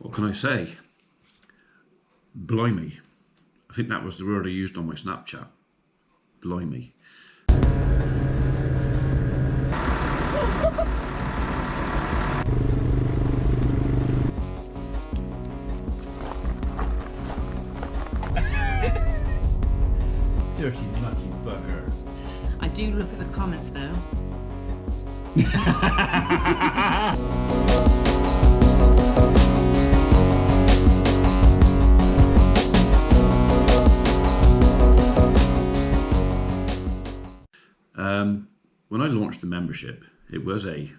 What can I say? Blimey. I think that was the word I used on my Snapchat. Blimey. Dirty mucky bugger. I do look at the comments though. When I launched the membership, it was a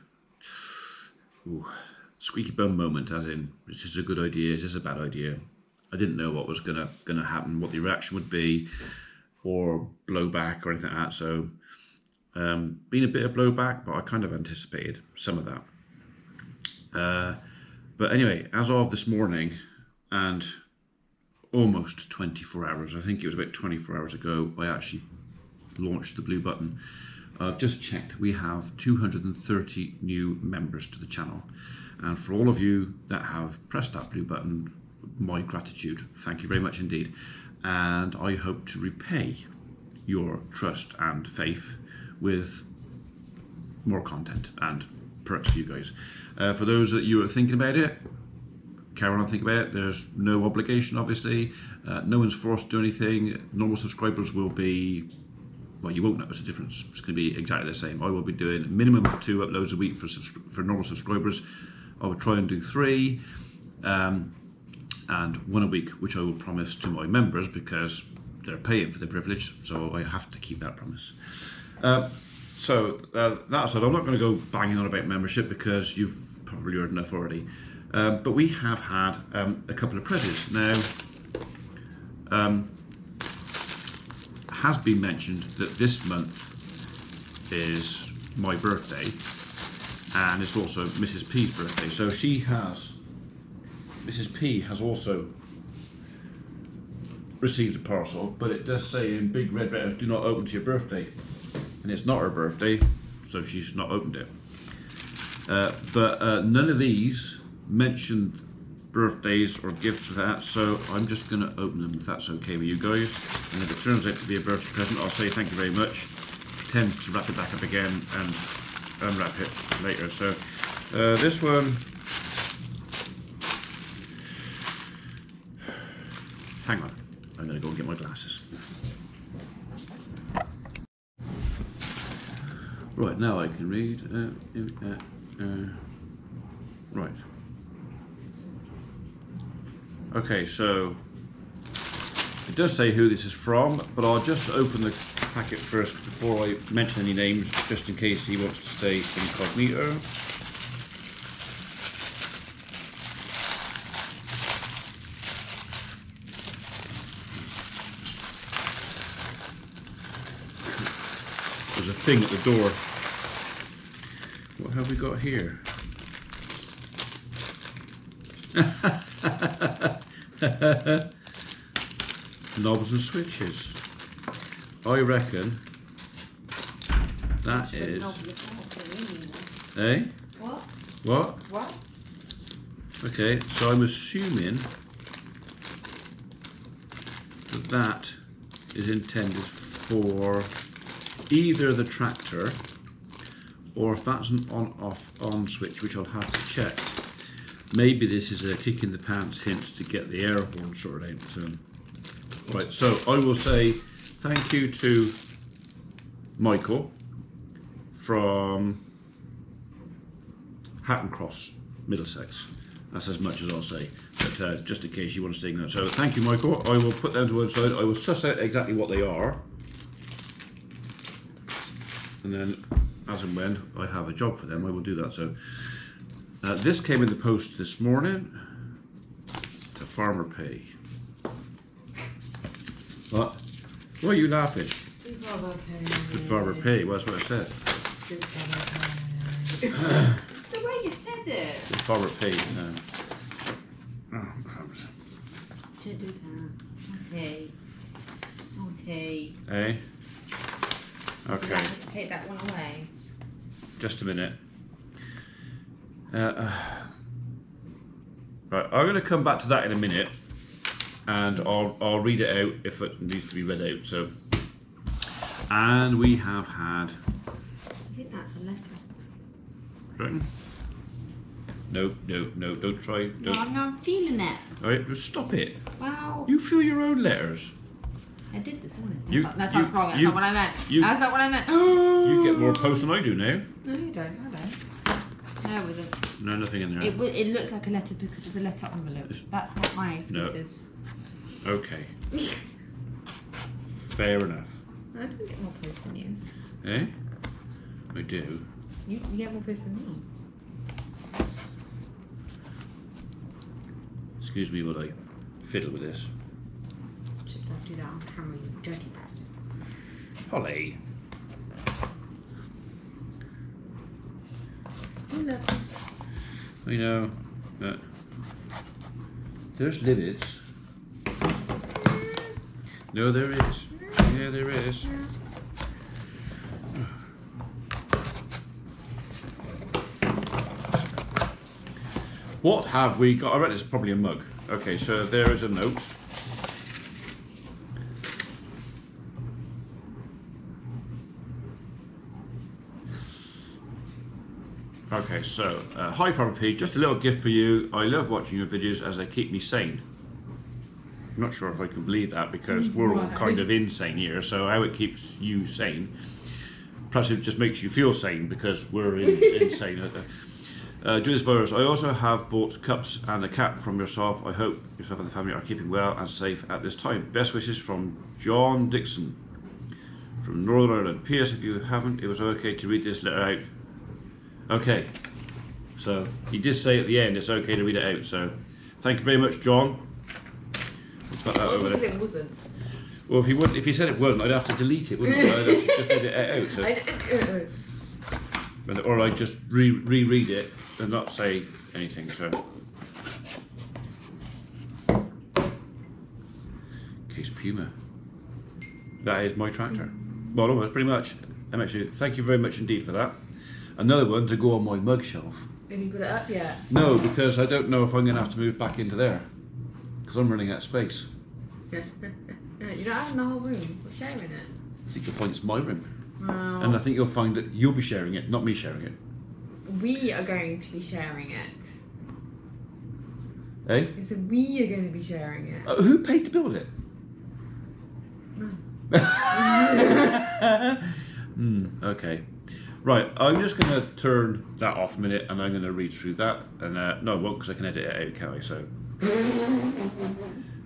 squeaky bum moment, as in, is this a good idea, is this a bad idea? I didn't know what was gonna happen, what the reaction would be, or blowback or anything like that. So been a bit of blowback, but I kind of anticipated some of that. But anyway, as of this morning, and almost 24 hours, I think it was about 24 hours ago, I actually launched the blue button. I've just checked, we have 230 new members to the channel. And for all of you that have pressed that blue button, my gratitude. Thank you very much indeed. And I hope to repay your trust and faith with more content and perks for you guys. For those that you are thinking about it, carry on thinking about it. There's no obligation, obviously. No one's forced to do anything. Normal subscribers will be, well, you won't notice a difference. It's going to be exactly the same. I will be doing a minimum of 2 uploads a week for normal subscribers. I will try and do 3, and 1 a week, which I will promise to my members because they're paying for the privilege, so I have to keep that promise. That said, I'm not going to go banging on about membership because you've probably heard enough already. But we have had a couple of presents. Now, has been mentioned that this month is my birthday, and it's also Mrs. P's birthday. So Mrs. P has also received a parcel, but it does say in big red letters, do not open to your birthday. And it's not her birthday, so she's not opened it. But none of these mentioned birthdays or gifts for that, so I'm just going to open them if that's okay with you guys. And if it turns out to be a birthday present, I'll say thank you very much, pretend to wrap it back up again and unwrap it later. So this one, hang on, I'm going to go and get my glasses. Right, now I can read. Right. Okay, so it does say who this is from, but I'll just open the packet first before I mention any names, just in case he wants to stay incognito. There's a thing at the door. What have we got here? Knobs and switches. I reckon that is. Eh? What? What? What? Okay, so I'm assuming that is intended for either the tractor, or if that's an on-off-on switch, which I'll have to check. Maybe this is a kick in the pants hint to get the air horn sorted out. So, right, so I will say thank you to Michael from Hatton Cross, Middlesex. That's as much as I'll say, but just in case you want to sing that. So thank you, Michael. I will put them to one side. I will suss out exactly what they are, and then as and when I have a job for them, I will do that. So this came in the post this morning to Farmer Pay. What? Why are you laughing? To Farmer Pay, well, that's what I said. It's the way you said it. To Farmer Pay, no. Oh, crumbs. Don't do that. Okay. Okay. Eh? Okay. You have to take that one away. Just a minute. Right, I'm going to come back to that in a minute, and I'll read it out if it needs to be read out. So, and we have had. I think that's a letter. Right? No, don't try. No, I'm feeling it. All right, just stop it. Well, You feel your own letters. I did this morning. That's you- not wrong. That's you- not what I meant. you- That's not what I meant. You get more post than I do now. No, you don't. I don't. No, it wasn't. No, nothing in there. It looks like a letter because it's a letter envelope. That's what my excuse is. Okay. Fair enough. I don't get more posts than you. Eh? I do. You get more posts than me. Excuse me while I fiddle with this. Just don't do that on camera, you dirty bastard. Holly. I know. There's livids. No, there is. Yeah, there is. What have we got? I read this is probably a mug. Okay, so there is a note. Okay, so hi Farmer P, just a little gift for you. I love watching your videos as they keep me sane. I'm not sure if I can believe that because we're all kind of insane here, so how it keeps you sane. Perhaps it just makes you feel sane because we're insane. Do this virus. I also have bought cups and a cap from yourself. I hope yourself and the family are keeping well and safe at this time. Best wishes from John Dixon from Northern Ireland. P.S. If you haven't, it was okay to read this letter out. Okay, so he did say at the end it's okay to read it out, so thank you very much, John. We'll put that over there. It wasn't. Well, if he said it wasn't, I'd have to delete it, wouldn't I? I'd have to just edit it out. So. Or I'd just reread it and not say anything. So, Case Puma. That is my tractor. Well, almost pretty much. Actually, thank you very much indeed for that. Another one to go on my mug shelf. Have you put it up yet? No, because I don't know if I'm going to have to move back into there. Because I'm running out of space. You don't have the whole room. We're sharing it. I think you'll find it's my room. Well, And I think you'll find that you'll be sharing it, not me sharing it. we are going to be sharing it. Eh? I said we are going to be sharing it. Who paid to build it? Okay. Right, I'm just going to turn that off a minute and I'm going to read through that. And no, I won't because I can edit it out, can't I? So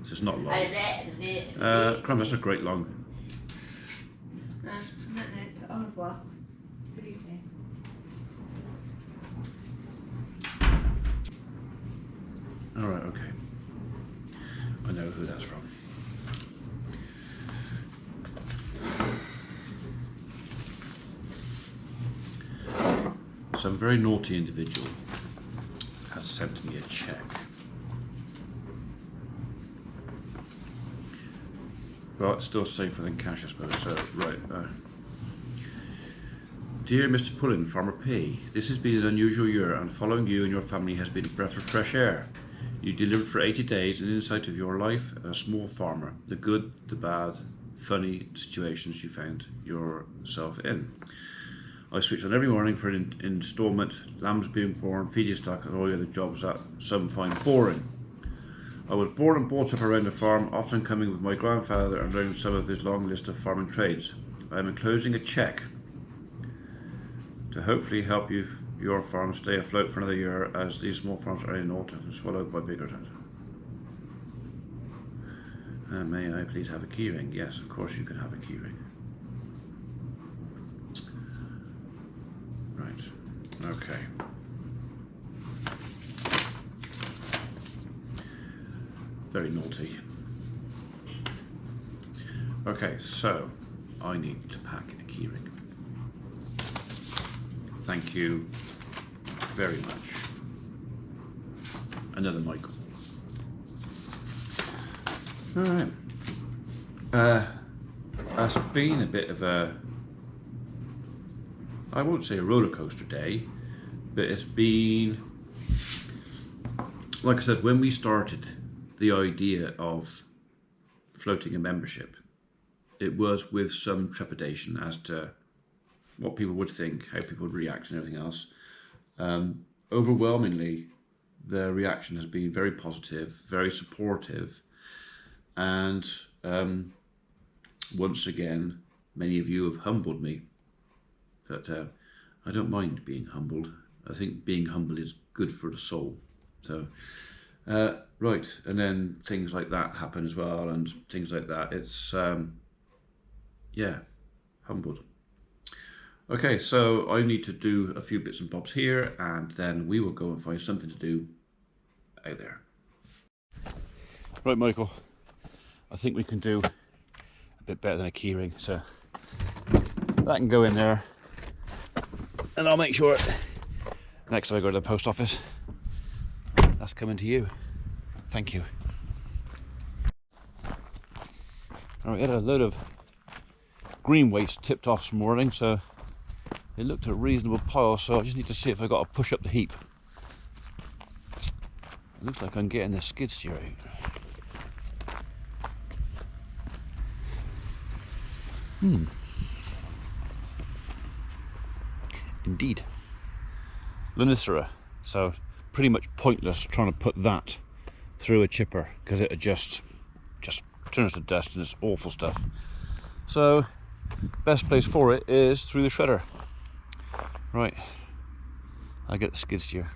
it's just not long. Cram, that's a great long. Au revoir. Alright, okay. I know who that's from. Some very naughty individual has sent me a check. Well, it's still safer than cash, I suppose. So, right. Dear Mr. Pullen, Farmer P, this has been an unusual year, and following you and your family has been a breath of fresh air. You delivered for 80 days an insight of your life as a small farmer, the good, the bad, funny situations you found yourself in. I switch on every morning for an instalment, lambs being born, feeding stock, and all the other jobs that some find boring. I was born and brought up around the farm, often coming with my grandfather and learning some of his long list of farming trades. I am enclosing a cheque to hopefully help your farm stay afloat for another year, as these small farms are in autumn swallowed by bigger ones. May I please have a keyring? Yes, of course you can have a keyring. Right, okay. Very naughty. Okay, so I need to pack a keyring. Thank you very much. Another Michael. Alright. It's been a bit of a, I won't say a roller coaster day, but it's been like I said, when we started the idea of floating a membership, it was with some trepidation as to what people would think, how people would react, and everything else. Overwhelmingly, the reaction has been very positive, very supportive, and once again, many of you have humbled me. But I don't mind being humbled. I think being humble is good for the soul. So, right, and then things like that happen as well, and things like that. It's, yeah, humbled. Okay, so I need to do a few bits and bobs here, and then we will go and find something to do out there. Right, Michael, I think we can do a bit better than a keyring, so that can go in there, and I'll make sure next time I go to the post office, that's coming to you. Thank you. All right, we had a load of green waste tipped off this morning, so it looked a reasonable pile, so I just need to see if I got to push up the heap. It looks like I'm getting the skid steer out. Indeed. Lonicera. So pretty much pointless trying to put that through a chipper because it just turns to dust and it's awful stuff. So best place for it is through the shredder. Right, I get the skid steer.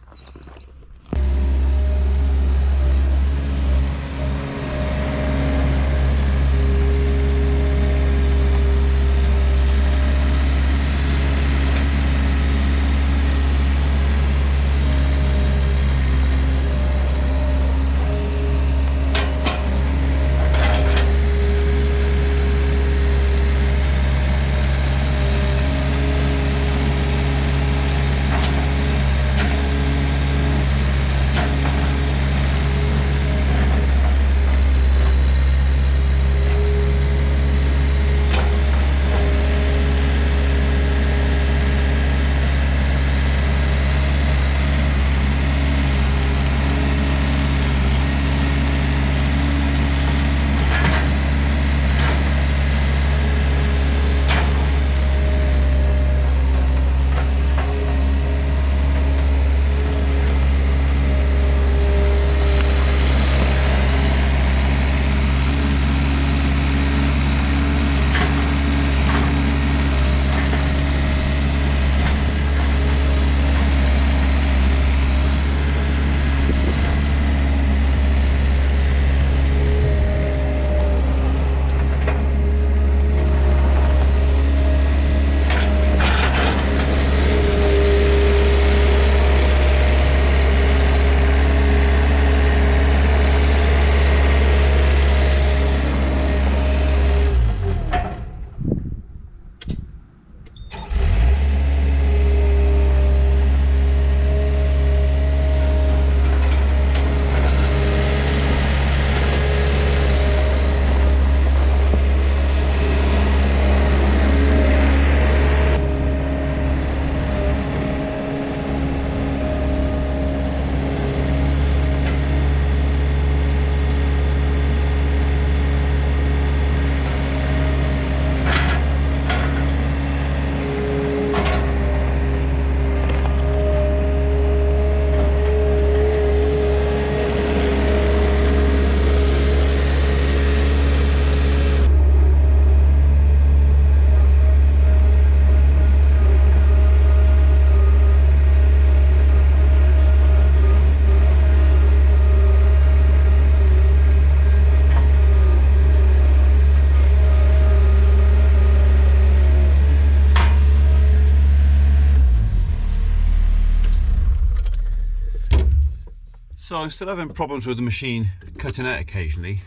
So I'm still having problems with the machine cutting out occasionally,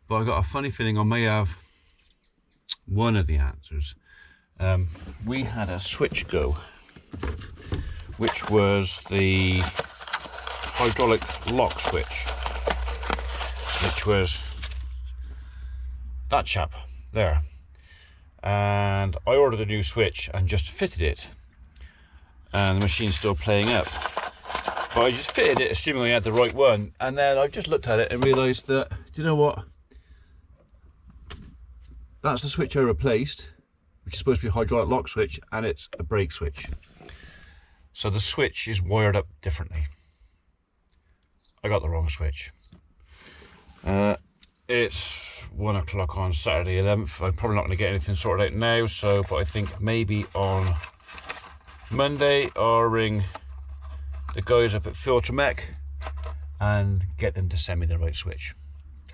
but I've got a funny feeling I may have one of the answers. We had a switch go, which was the hydraulic lock switch, which was that chap there, and I ordered a new switch and just fitted it, and the machine's still playing up. But I just fitted it assuming I had the right one, and then I've just looked at it and realised that, do you know what? That's the switch I replaced, which is supposed to be a hydraulic lock switch, and it's a brake switch. So the switch is wired up differently. I got the wrong switch. It's 1 o'clock on Saturday 11th. I'm probably not going to get anything sorted out now, but I think maybe on Monday I'll ring the guys up at Filtermech and get them to send me the right switch.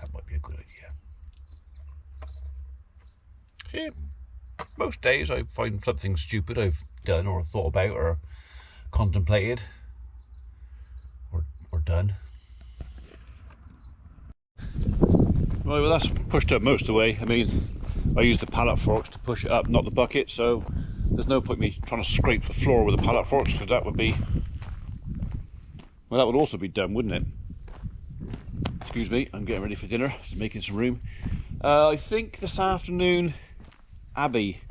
That might be a good idea. Yeah, most days I find something stupid I've done or thought about or contemplated or done. Right, well, that's pushed up most of the way. I mean, I use the pallet forks to push it up, not the bucket, so there's no point me trying to scrape the floor with the pallet forks, because that would be, well, that would also be done, wouldn't it? Excuse me, I'm getting ready for dinner, just making some room. I think this afternoon Abby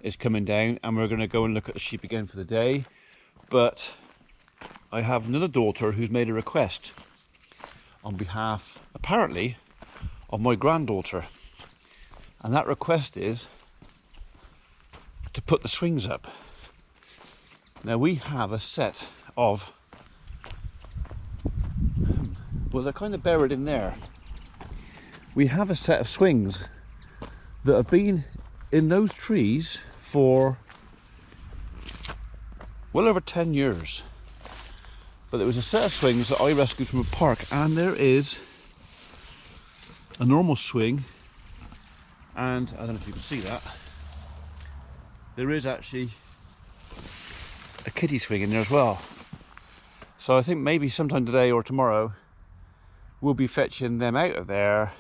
is coming down and we're going to go and look at the sheep again for the day, but I have another daughter who's made a request on behalf, apparently, of my granddaughter, and that request is to put the swings up. Now we have a set of, well, they're kind of buried in there. We have a set of swings that have been in those trees for well over 10 years. But there was a set of swings that I rescued from a park, and there is a normal swing, and I don't know if you can see that, there is actually a kiddie swing in there as well. So I think maybe sometime today or tomorrow we'll be fetching them out of there,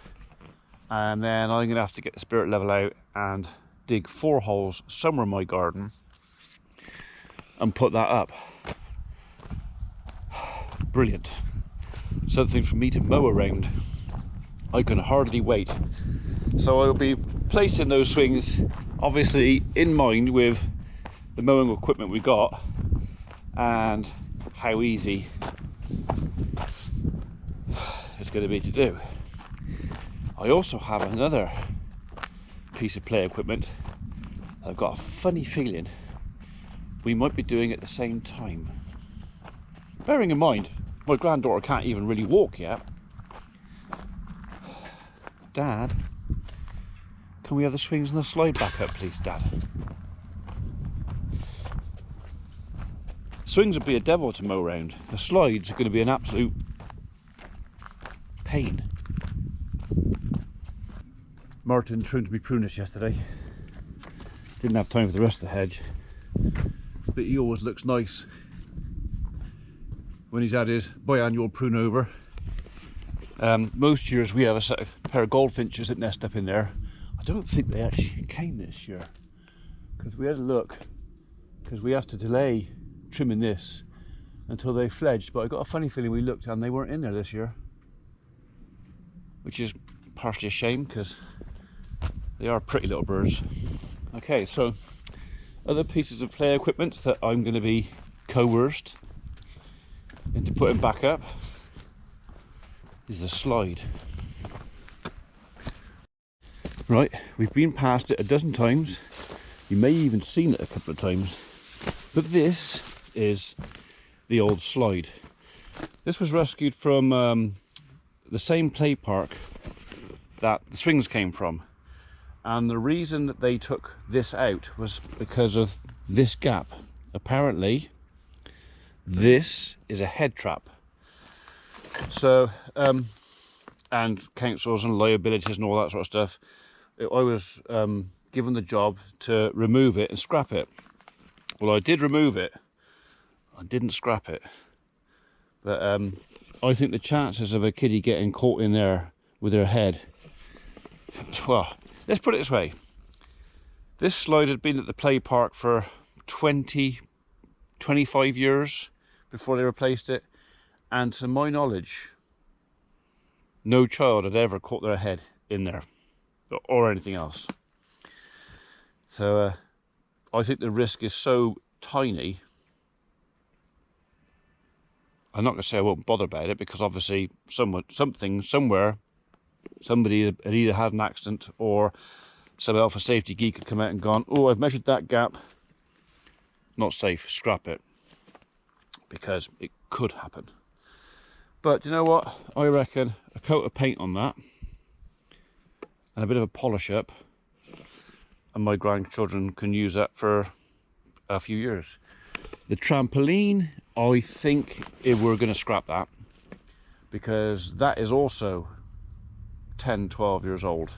and then I'm gonna have to get the spirit level out and dig 4 holes somewhere in my garden and put that up. Brilliant. Something for me to mow around. I can hardly wait. So I'll be placing those swings obviously in mind with the mowing equipment we got and how easy it's going to be to do. I also have another piece of play equipment I've got a funny feeling we might be doing at the same time. Bearing in mind my granddaughter can't even really walk yet. Dad, can we have the swings and the slide back up, please, Dad? Swings would be a devil to mow around. The slides are going to be an absolute pain. Martin trimmed me prunus yesterday. Didn't have time for the rest of the hedge, but he always looks nice when he's had his biannual prune over. Most years we have a pair of goldfinches that nest up in there. I don't think they actually came this year, because we had a look, because we have to delay trimming this until they fledged, but I got a funny feeling we looked and they weren't in there this year, which is partially a shame because they are pretty little birds. Okay, so other pieces of play equipment that I'm going to be coerced into putting back up is the slide. Right, we've been past it a dozen times. You may have even seen it a couple of times, but this is the old slide. This was rescued from the same play park that the swings came from, and the reason that they took this out was because of this gap. Apparently this is a head trap. So and councils and liabilities and all that sort of stuff, I was given the job to remove it and scrap it. Well, I did remove it, I didn't scrap it, but I think the chances of a kiddie getting caught in there with her head, well, let's put it this way, this slide had been at the play park for 25 years before they replaced it, and to my knowledge no child had ever caught their head in there or anything else. So I think the risk is so tiny I'm not going to say I won't bother about it, because obviously somewhere, somebody had either had an accident, or some alpha safety geek had come out and gone, oh, I've measured that gap, not safe, scrap it, because it could happen. But you know what, I reckon a coat of paint on that and a bit of a polish up, and my grandchildren can use that for a few years. The trampoline, I think we're going to scrap that, because that is also 10-12 years old,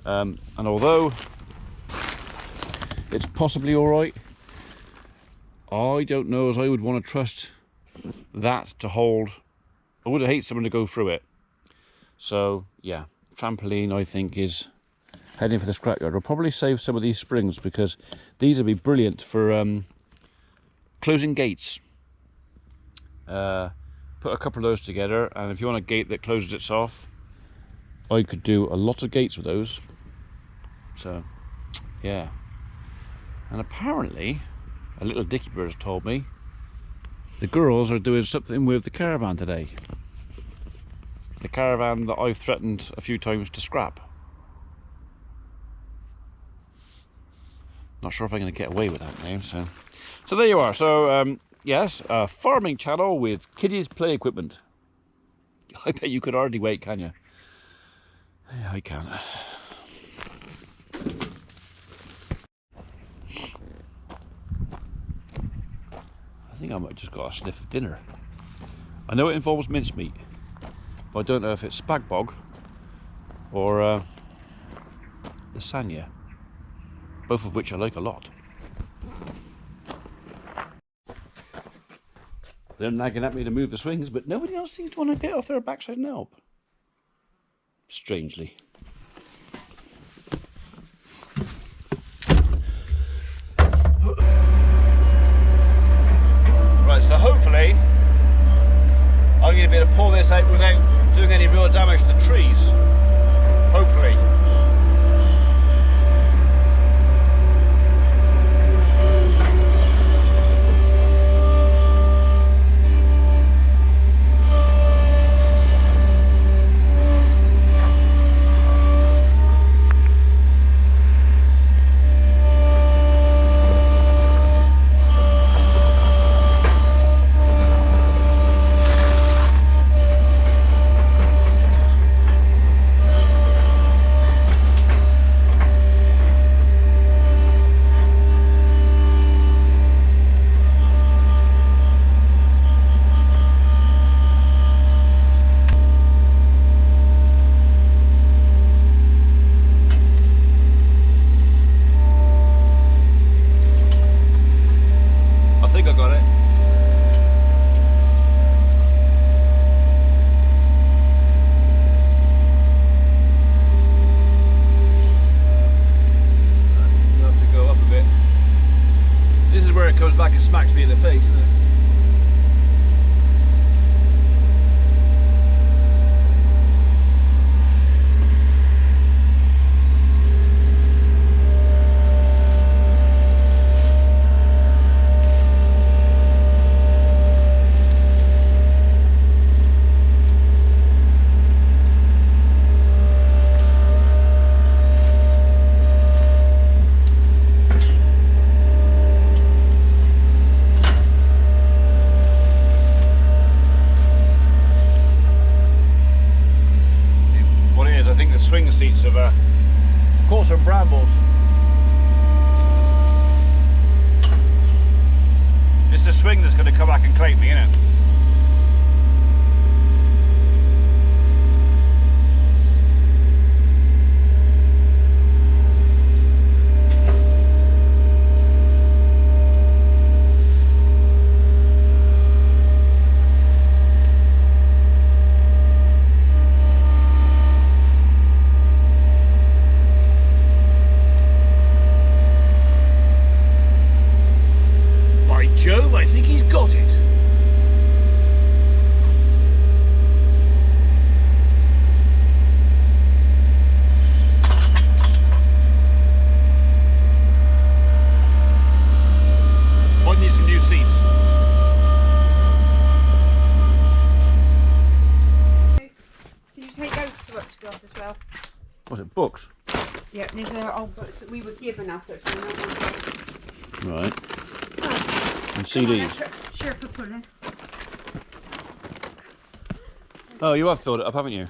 and although it's possibly all right, I don't know as I would want to trust that to hold. I would hate someone to go through it. So yeah, trampoline I think is heading for the scrapyard. We'll probably save some of these springs, because these would be brilliant for closing gates. Put a couple of those together, and if you want a gate that closes itself, I could do a lot of gates with those. So yeah, and apparently a little dicky bird has told me the girls are doing something with the caravan today. The caravan that I've threatened a few times to scrap. Not sure if I'm going to get away with that now. So there you are. So yes, a farming channel with kiddies play equipment. I bet you could hardly wait, can you? Yeah, I can. I think I might just got a sniff of dinner. I know it involves mincemeat, but I don't know if it's spag bog or lasagna, both of which I like a lot. They're nagging at me to move the swings, but nobody else seems to want to get off their backside and help. Strangely. Right, so hopefully I'm going to be able to pull this out without doing any real damage to the trees. Hopefully. Back and smacks me in the face, isn't it? Swing seats have caught some brambles. It's the swing that's going to come back and claim me, isn't it? Jove, I think he's got it. well. Was it books? Yeah, these are old books that we were given us. Right. And CDs. Sherpa pudding. Oh, you have filled it up, haven't you?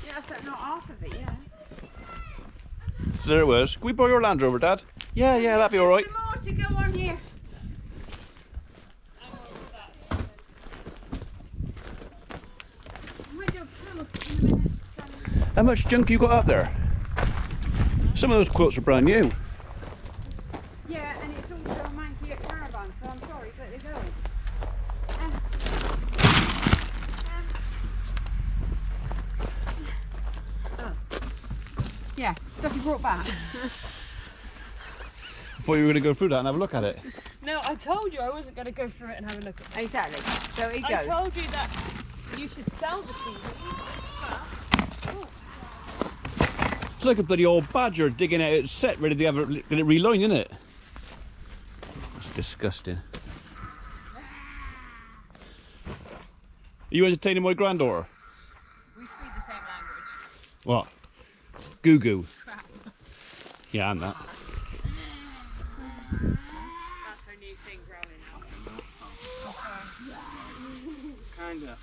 Yeah, that's not half of it, yeah. So there it was. Can we borrow your Land Rover, Dad? Yeah, that'd be all right. There's some more to go on here. How much junk you got up there? Some of those quilts are brand new. Yeah, and it's also a manky caravan, so I'm sorry, but they're going. Yeah, stuff you brought back. I thought you were going to go through that and have a look at it. No, I told you I wasn't going to go through it and have a look at it. Exactly. So here you I go. told you that you should sell the CDs. It's like a bloody old badger digging out its set, ready to have it, get it relined, isn't it? That's disgusting. Are you entertaining my granddaughter? We speak the same language. What? Goo goo. Crap. Yeah, and that. That's her new thing growing up. Kinda.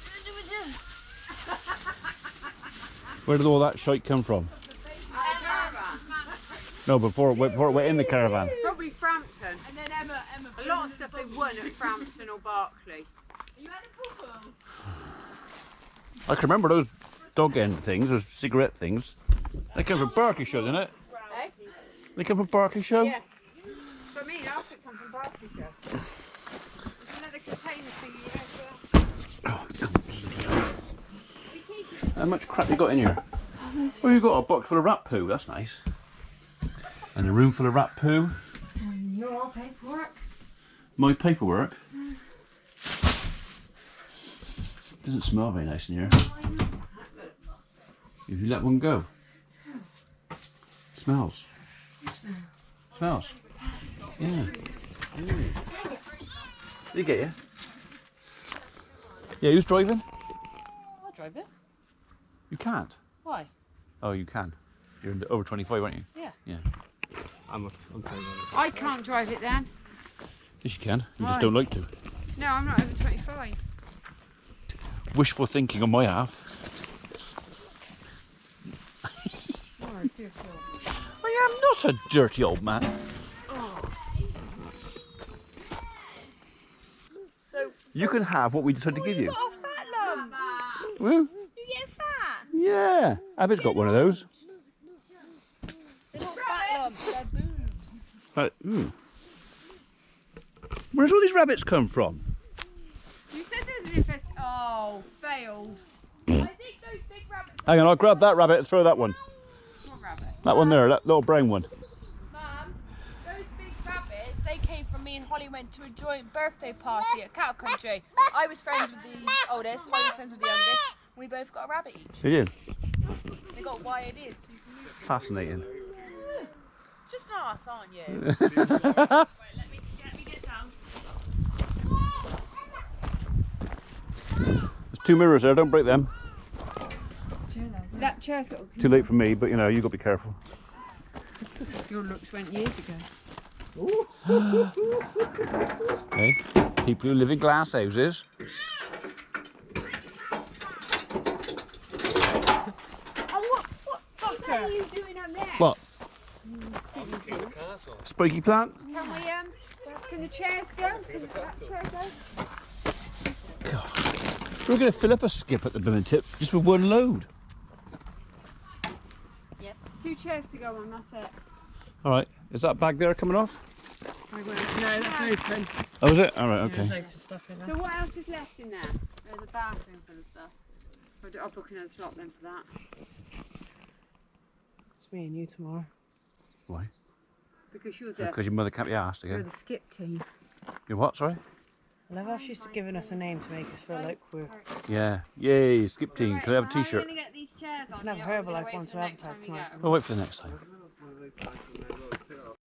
Where did all that shite come from? No, before it went in the caravan. Probably Frampton. And then Emma a lot of stuff they won at Frampton or Berkeley. You had a poo-poo? I can remember those dog end things, those cigarette things. They come from Berkeleyshire, didn't it? Eh? They come from Berkeleyshire? Yeah. So I mean, after it come from Berkeleyshire. There's another container thingy here as well. How much crap you got in here? Oh, you got a box full of rat poo, that's nice. And a room full of rat poo. And your paperwork. My paperwork. Doesn't smell very nice in here. If you let one go. Smells. Smells. Yeah. Did he get you? Yeah, who's driving? I'll drive it. You can't. Why? Oh, you can. You're over 25, aren't you? Yeah. Yeah. I'm okay. I can't drive it then. Yes, you can. You Why? just don't like to. No, I'm not over 25. Wishful thinking on my half. Oh, dear God. I am not a dirty old man. So You can have what we decided to give you. got a fat lump. Well, You get fat. yeah. Abby's got one of those. They're not fat lumps, they're boobs. But, where's all these rabbits come from? You said there's an infest. Oh, failed. I think those big rabbits. Hang on, I'll grab that rabbit and throw that one. What rabbit? That one there, that little brown one. Mum, those big rabbits, they came from me and Holly went to a joint birthday party at Cow Country. I was friends with the oldest, Holly was friends with the youngest. We both got a rabbit each. Did you? They got why it is. So you can move. Fascinating. Just an arse, aren't you? There's two mirrors there, don't break them. That chair's got. Too late for me, but you know, you got to be careful. Your looks went years ago. Okay, people who live in glass houses. What are you doing up there? What? Spiky plant? Can we can the chairs go? Can that chair go? God. We're going to fill up a skip at the blooming tip just with one load. Yep. 2 chairs to go on, that's it. All right, is that bag there coming off? No, that's open. Oh, is it? All right, okay. There's open stuff in there. So what else is left in there? There's a bathroom full of stuff. I'll book another slot then for that. It's me and you tomorrow. Why? Because you're Because your mother can't be asked you're again. the skip team. You what, sorry? I love how she's given us a name to make us feel like we're Yeah. Yay, skip team. Can I have a t-shirt? How are you going to get these chairs on? can have Herbalife one to advertise tonight. We'll wait for the next time.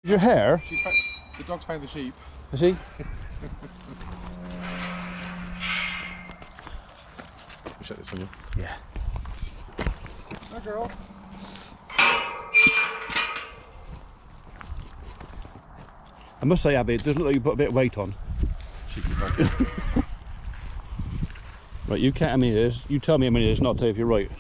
Is your hair? She's found, the dog's found the sheep. Is he? Shut this one, Yeah. Hi, girl. I must say, Abby, it does look like you put a bit of weight on. Cheeky dog. Right, you count how many it is. You tell me how many it is, and I'll tell you if you're right.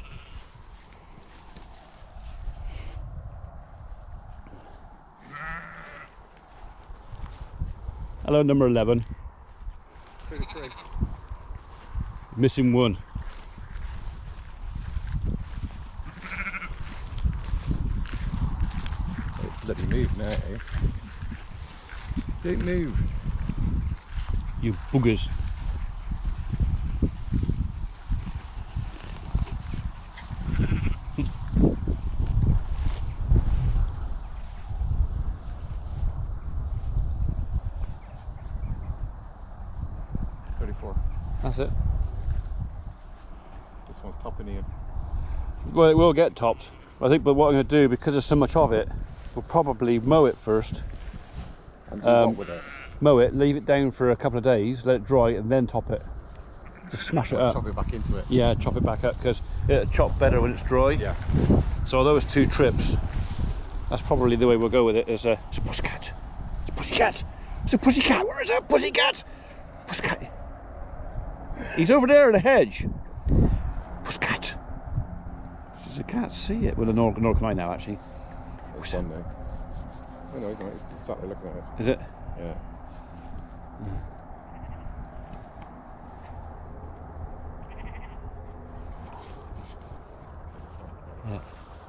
Hello, number 11. 33. Missing one. Let me move now, eh? Don't move. You boogers. That's it. This one's topping in. Well, it will get topped. I think, but what I'm going to do, because there's so much of it, we'll probably mow it first. And do what with it? Mow it, leave it down for a couple of days, let it dry, and then top it. Just smash it up. Chop it back into it. Yeah, chop it back up, because it'll chop better when it's dry. Yeah. So although it's 2 trips, that's probably the way we'll go with it. It's a pussycat. It's a pussycat. It's a pussycat. Where is that pussycat? Pussycat. He's over there in the hedge. Pussycat. I can't see it. Well, nor can I now, actually. It's on there. Oh no, it's exactly looking at us. Is it? Yeah. Yeah.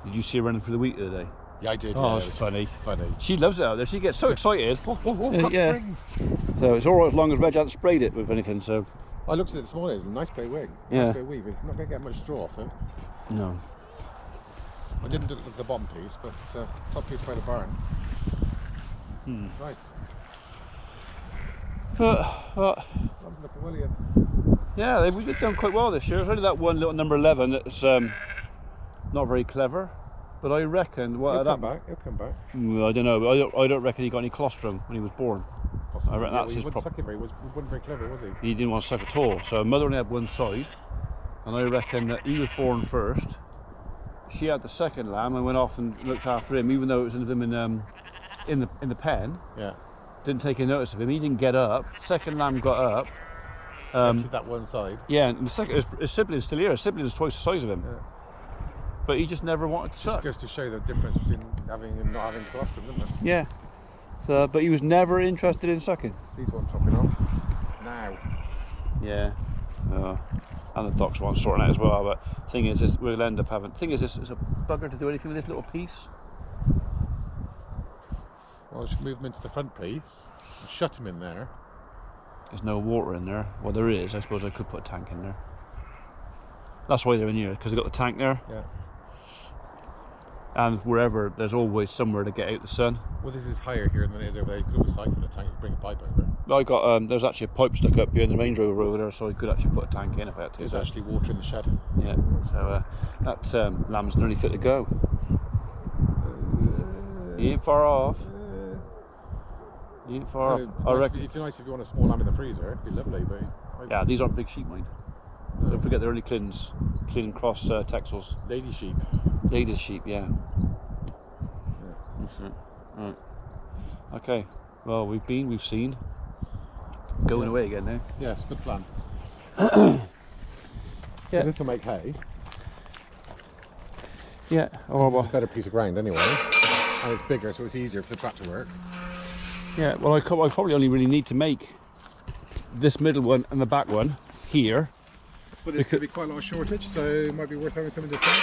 Did you see her running through the wheat the other day? Yeah, I did. Oh, yeah, it's funny. Funny. She loves it out there. She gets so excited. Got Yeah. springs. So it's all right as long as Reg hasn't sprayed it with anything. So I looked at it this morning. It's a nice bit of wing. Yeah. Nice bit of weave. It's not going to get much straw off it. no. I didn't look at the bottom piece, but top piece by the barn. Right. Bottom's looking william. Yeah, we've done quite well this year. It's only that one little number 11 that's not very clever. But I reckon what He'll had come happened. back. He'll come back. I don't know. But I don't reckon he got any colostrum when he was born. Possibly. I reckon Yeah, that's his he problem. wasn't very clever, was he? He didn't want to suck at all. So mother only had one side, and I reckon that he was born first. She had the second lamb and went off and looked after him, even though it was in the pen. Yeah. Didn't take any notice of him. He didn't get up. Second lamb got up. Emptied that one side. Yeah, and the second, his sibling's still here. His sibling's twice the size of him. Yeah. But he just never wanted to Just suck. goes to show the difference between having and not having colostrum, doesn't it? Yeah. So, but he was never interested in sucking. These ones chopping off. Now. Yeah. And the docks want sorting out as well. But thing is we'll end up having. Thing is, it's a bugger to do anything with this little piece. Well, I should move them into the front piece and shut them in there. There's no water in there. Well, there is. I suppose I could put a tank in there. That's why they're in here, because they've got the tank there. Yeah. And wherever, there's always somewhere to get out the sun. Well, this is higher here than it is over there. You could always cycle the tank and bring a pipe over. I got there's actually a pipe stuck up behind the Range Rover over there, so I could actually put a tank in if I had to. There's So, actually water in the shed. yeah. So that lamb's nearly fit to go. He ain't far off. He ain't far off. I reckon. It'd be nice if you want a small lamb in the freezer. It'd be lovely, but Yeah, these aren't big sheep, mind. No. Don't forget they're only clean cross Texels. Lady sheep. Ladies sheep, yeah. That's it. Right. Okay. Well, we've seen. Going away again now. Yes, good plan. Yeah. This will make hay. Yeah. Oh It's well. a better piece of ground anyway, and it's bigger, so it's easier for the tractor to work. Yeah. Well, I probably only really need to make this middle one and the back one here. But there's going to be quite a lot of shortage, so it might be worth having something to sell.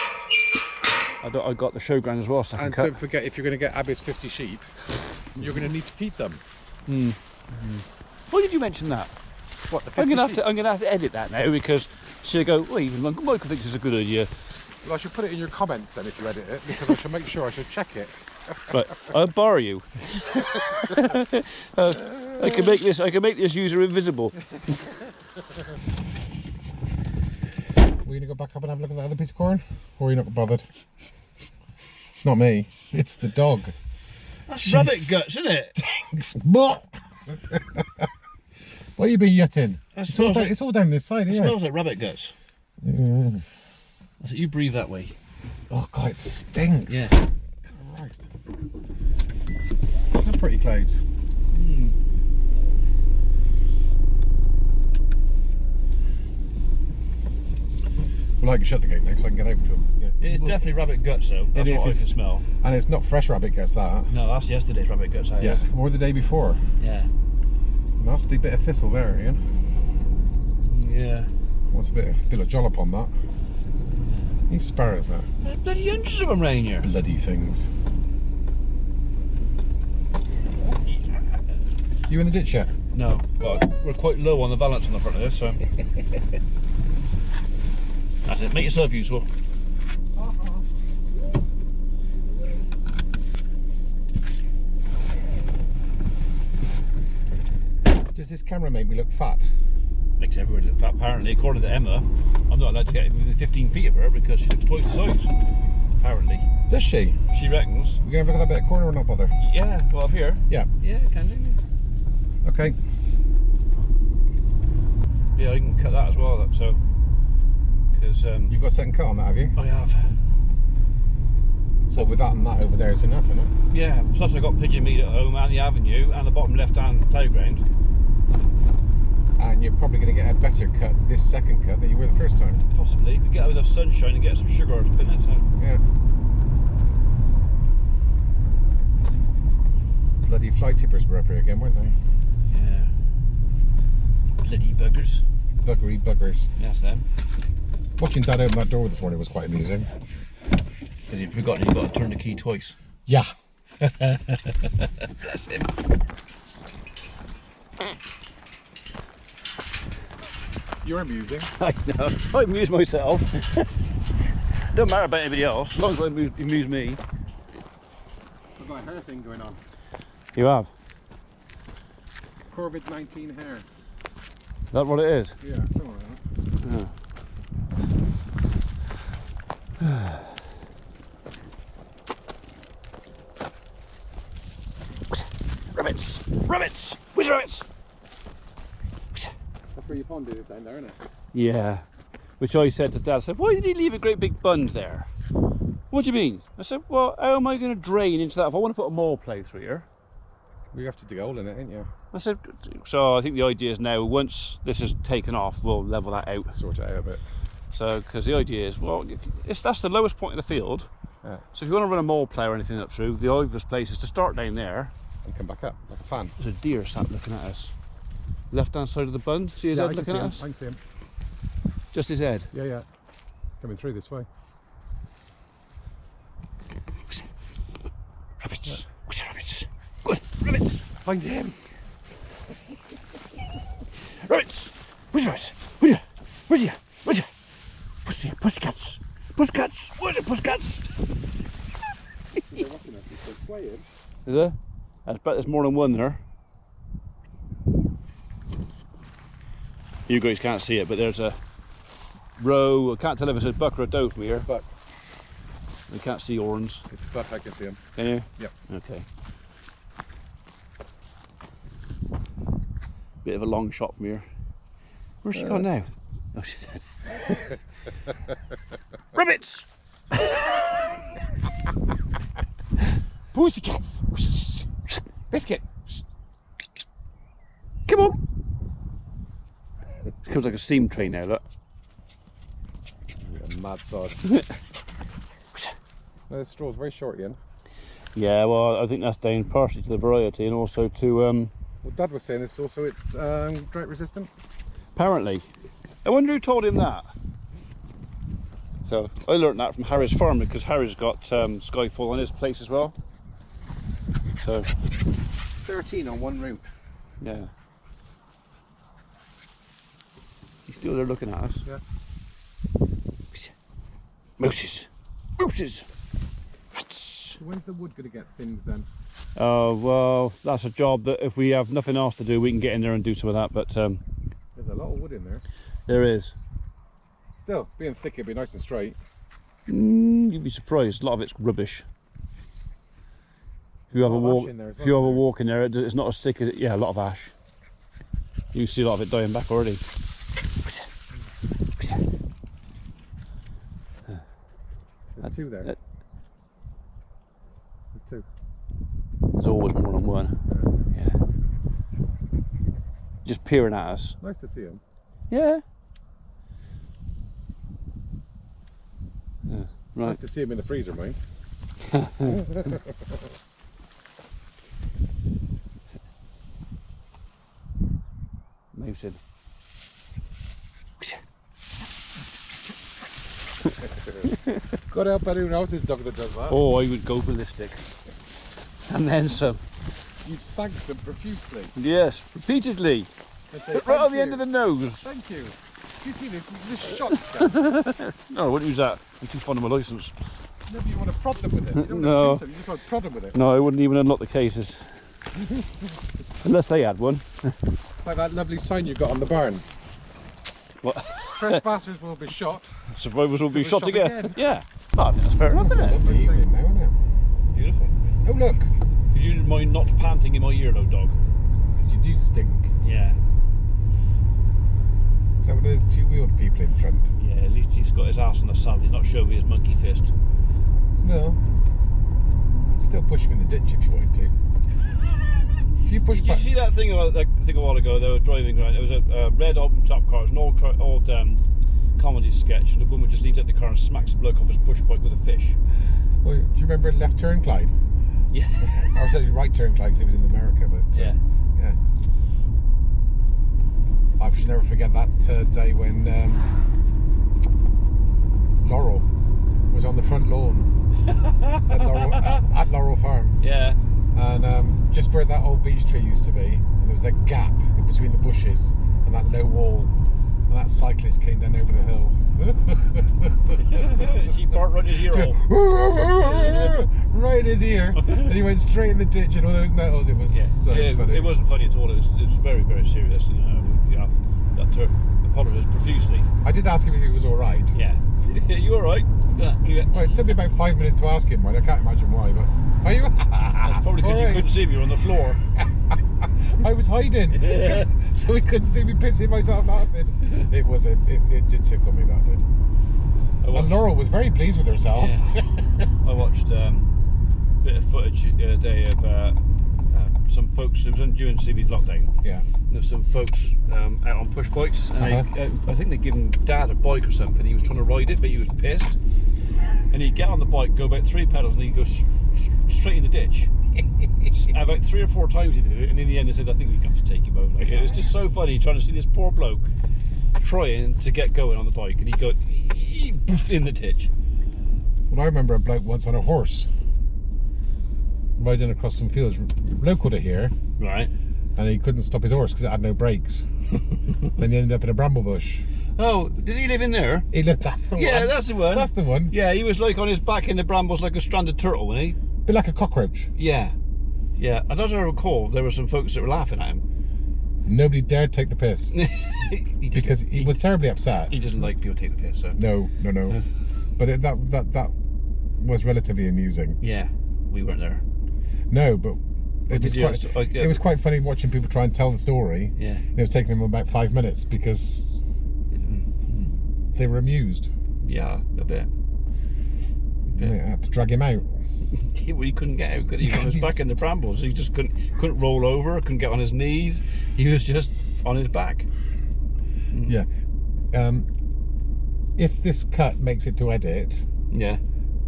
I got the showground as well, second And cut. don't forget, if you're going to get Abby's 50 sheep, you're going to need to feed them. Why did you mention that? What, the 50 I'm sheep? gonna have to edit that now because she'll go. Well, even Michael thinks it's a good idea. Well, I should put it in your comments then if you edit it, because I should make sure I should check it. Right, I'll borrow you. I can make this user invisible. Are you going to go back up and have a look at that other piece of corn? Or are you not bothered? It's not me, it's the dog. That's rabbit guts, isn't it? What? What you been yutting? That It's all down this side It here. smells like rabbit guts. Mm. I said, you breathe that way. Oh God, it stinks. Yeah. Christ. Look how pretty clouds. Well, I can shut the gate next so I can get out with them. Yeah. It's definitely rabbit guts though. That's what I can smell. And it's not fresh rabbit guts, that. No, that's yesterday's rabbit guts. Yeah, or the day before. Yeah. Nasty bit of thistle there, Ian. Yeah. What's a bit of jollop on that? These sparrows now. There's bloody hundreds of them round here. Bloody things. You in the ditch yet? No. Well, we're quite low on the balance on the front of this, so. That's it. Make yourself useful. Does this camera make me look fat? Makes everybody look fat, apparently. According to Emma, I'm not allowed to get within 15 feet of her because she looks twice the size. Apparently. Does she? She reckons. We gonna have a look at that bit of corner or not bother? Yeah, well, up here. Yeah. Yeah, can do. Okay. Yeah, I can cut that as well, so. Because. You've got a second cut on that, have you? I have. So with that and that over there, it's enough, isn't it? Yeah, plus I got pigeon meat at home and the avenue and the bottom left hand playground. And you're probably going to get a better cut this second cut than you were the first time. Possibly. We get out enough sunshine and get some sugar up in it, so. Yeah. Bloody fly tippers were up here again, weren't they? Yeah. Bloody buggers. Buggery buggers. That's them. Watching Dad open that door this morning was quite amusing. Because you've forgotten you've got to turn the key twice. Yeah. Bless him. You're amusing. I know. I amuse myself. Don't matter about anybody else, as long as I amuse me. I've got a hair thing going on. You have? COVID-19 hair. Is that what it is? Yeah, something like that. Rabbits! Rabbits! Where's rabbits? That's where your pond is down there, isn't it? Yeah. Which I said to Dad, I said, why did he leave a great big bund there? What do you mean? I said, well, how am I going to drain into that if I want to put a mole plough through here? Well, you have to dig a hole in it, ain't you? I said, so I think the idea is now, once this is taken off, we'll level that out. Sort it out a bit. So, because the idea is, well, that's the lowest point of the field. Yeah. So if you want to run a mole plough or anything up through, the obvious place is to start down there. And come back up, like a fan. There's a deer sat looking at us. Left hand side of the bund, see his head looking at us? I can see him. Just his head. Yeah, yeah. Coming through this way. Rabbits. Where's the rabbits? Good, rabbits. Find him. Rabbits. Where's the rabbits? Where's he? Where's he? Where's he? Pussy, pussycats. Pussycats. Where's the pussycats? They're watching us, they're swaying. Is there? I bet there's more than one there. You guys can't see it, but there's a row. I can't tell if it's a buck or a doe from here. Buck. We can't see horns. It's a buck, I can see him. Can you? Yep. Okay. Bit of a long shot from here. Where's she gone now? Oh, she's dead. Rabbits! Pussycats! Biscuit! Come on! It comes like a steam train now, look. A mad sod. The straw's very short, Ian. Yeah, well, I think that's down partially to the variety and also to, What Dad was saying is also it's drought resistant. apparently. I wonder who told him that. So, I learnt that from Harry's farm because Harry's got Skyfall on his place as well. So, 13 on one route. yeah. He's still there looking at us. Yeah. Mooses. Mooses. So when's the wood going to get thinned then? Oh, well, that's a job that if we have nothing else to do, we can get in there and do some of that, but There's a lot of wood in there. there is. Still, being thick, it'd be nice and straight. You'd be surprised, a lot of it's rubbish. If you have a lot of walk, ash in there as if you have well, a isn't walk in there, it's not as thick as yeah, a lot of ash. You see a lot of it dying back already. There's two there. There's two. There's always more than one. Yeah. Just peering at us. Nice to see him. Yeah. Yeah. Right. Nice to see him in the freezer, mate. Moosin. Gotta help anyone else's dog that does that. Oh, I would go ballistic. And then some. You'd thank them profusely. Yes, repeatedly. And say, Right on "Thank the end you. of the nose. Thank you. Do you see this? This shotgun. No, I wouldn't use that. I'm too fond of my licence. Never you want to prod them with it. You don't No. want to shoot them, you just want to prod them with it. No, I wouldn't even unlock the cases. Unless they had one. Like that lovely sign you got on the barn. What? Trespassers will be shot. Survivors will be So shot we're shot again. again. Yeah. Oh, that's fair enough, That's a isn't it? lovely evening now, isn't it? Beautiful. Oh look, Could you mind not panting in my ear though, dog? because you do stink. Yeah. Is that what there's two-wheeled people in front? Yeah, at least he's got his ass on the saddle. He's not showing me his monkey fist. No. You'd still push him in the ditch if you wanted to. If you push Did you back. see that thing a while ago? They were driving around. It was a red open top car. It was an old comedy sketch, and the woman just leans out the car and smacks the bloke off his push bike with a fish. Well, do you remember Left Turn Clyde? Yeah. I was Right Turn Clyde because it was in America, but Yeah. yeah. I should never forget that day when Laurel was on the front lawn at Laurel Farm, Yeah. and just where that old beech tree used to be, and there was that gap in between the bushes and that low wall, and that cyclist came down over the hill. She parked right in his ear hole. Right in his ear, and he went straight in the ditch and all those nettles. It was so funny. It wasn't funny at all. It was very, very serious. You know, yeah, that apologised profusely. I did ask him if he was all right. Yeah. You all right? Yeah. Well, it took me about 5 minutes to ask him, right? I can't imagine why, but are you? That's probably because you couldn't see me. You're on the floor. I was hiding, so he couldn't see me pissing myself laughing. It did tickle me, that did. And Laurel was very pleased with herself. Yeah. I watched a bit of footage the other day of some folks. It was during CV's lockdown. Yeah. There's some folks out on push bikes, and I think they'd given Dad a bike or something. He was trying to ride it, but he was pissed. And he'd get on the bike, go about 3 pedals, and he'd go straight in the ditch. About 3 or 4 times he did it, and in the end they said, "I think we have to take him home." Like, it was just so funny trying to see this poor bloke trying to get going on the bike, and he'd go in the ditch. Well, I remember a bloke once on a horse riding across some fields, local to here, Right. and he couldn't stop his horse because it had no brakes. Then he ended up in a bramble bush. Oh, does he live in there? He lived. That's the one. Yeah, that's the one. That's the one. Yeah, he was like on his back in the brambles like a stranded turtle, wasn't he? Bit like a cockroach. Yeah. Yeah, and as I recall, there were some folks that were laughing at him. Nobody dared take the piss because he was terribly upset. He doesn't like people take the piss, so. No. But that was relatively amusing. Yeah, we weren't there. No, but it was did quite. you- It was quite funny watching people try and tell the story. Yeah. It was taking them about 5 minutes because they were amused. Yeah, a bit. And they had to drag him out. Well, he couldn't get out, could he? He was on his back in the brambles. He just couldn't roll over, couldn't get on his knees. He was just on his back. Yeah. If this cut makes it to edit, Yeah.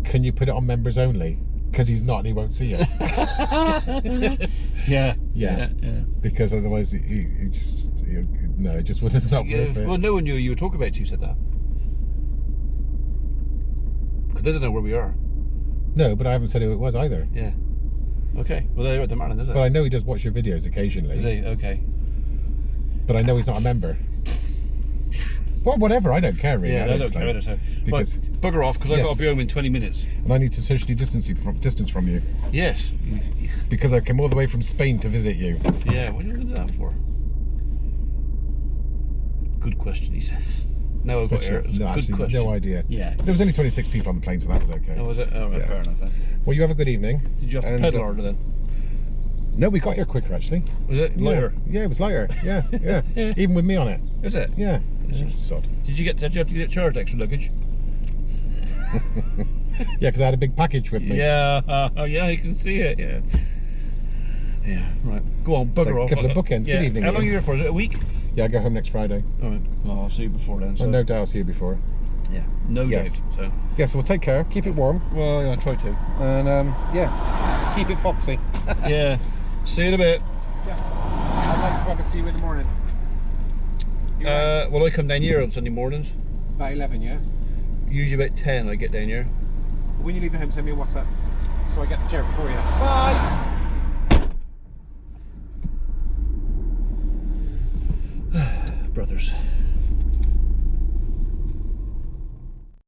can you put it on members only? Because he's not and he won't see it. Yeah. Yeah. Because otherwise, he just it just wouldn't. It's not worth it. Well, no one knew you were talking about it. You said that because they don't know where we are. No, but I haven't said who it was either. Yeah. Okay. Well, they're at the man, is it? But I know he does watch your videos occasionally. Is he? Okay. But I know he's not a member. Well, whatever. I don't care really. Yeah, I don't care. Because But bugger off, because I've got to be home in 20 minutes. and I need to socially distance from you Yes. because I came all the way from Spain to visit you. Yeah. What are you going to do that for? Good question, he says. No, I've got But here. It was a no, good actually, question. no idea. Yeah. There was only 26 people on the plane, so that was okay. Oh, was it? Oh, right, Yeah. fair enough then. Well, you have a good evening. Did you have to And, pedal harder then? No, we got here quicker actually. Was it lighter? Yeah, it was lighter. Yeah. Even with me on it. Is it? Yeah. Sod. Did you have to get charged extra luggage? Yeah, because I had a big package with me. Yeah, yeah, you can see it. Yeah. Yeah. Right. Go on, bugger Like a off. couple of bookends. Yeah. Good evening. How long are Ian. you here for? Is it a week? Yeah, I go home next Friday. All right. Well, I'll see you before then. So. And no doubt I'll see you before. Yeah. No Yes. doubt. So. Yeah, so we'll take care. Keep it warm. Well, yeah, I try to. And yeah, keep it foxy. Yeah. See you in a bit. Yeah. I'd like to have a see you in the morning. Well, I come down here on Sunday mornings. About 11, yeah? Usually about 10 I get down here. When you leave the home, send me a WhatsApp so I get the chair before you. Bye! Brothers.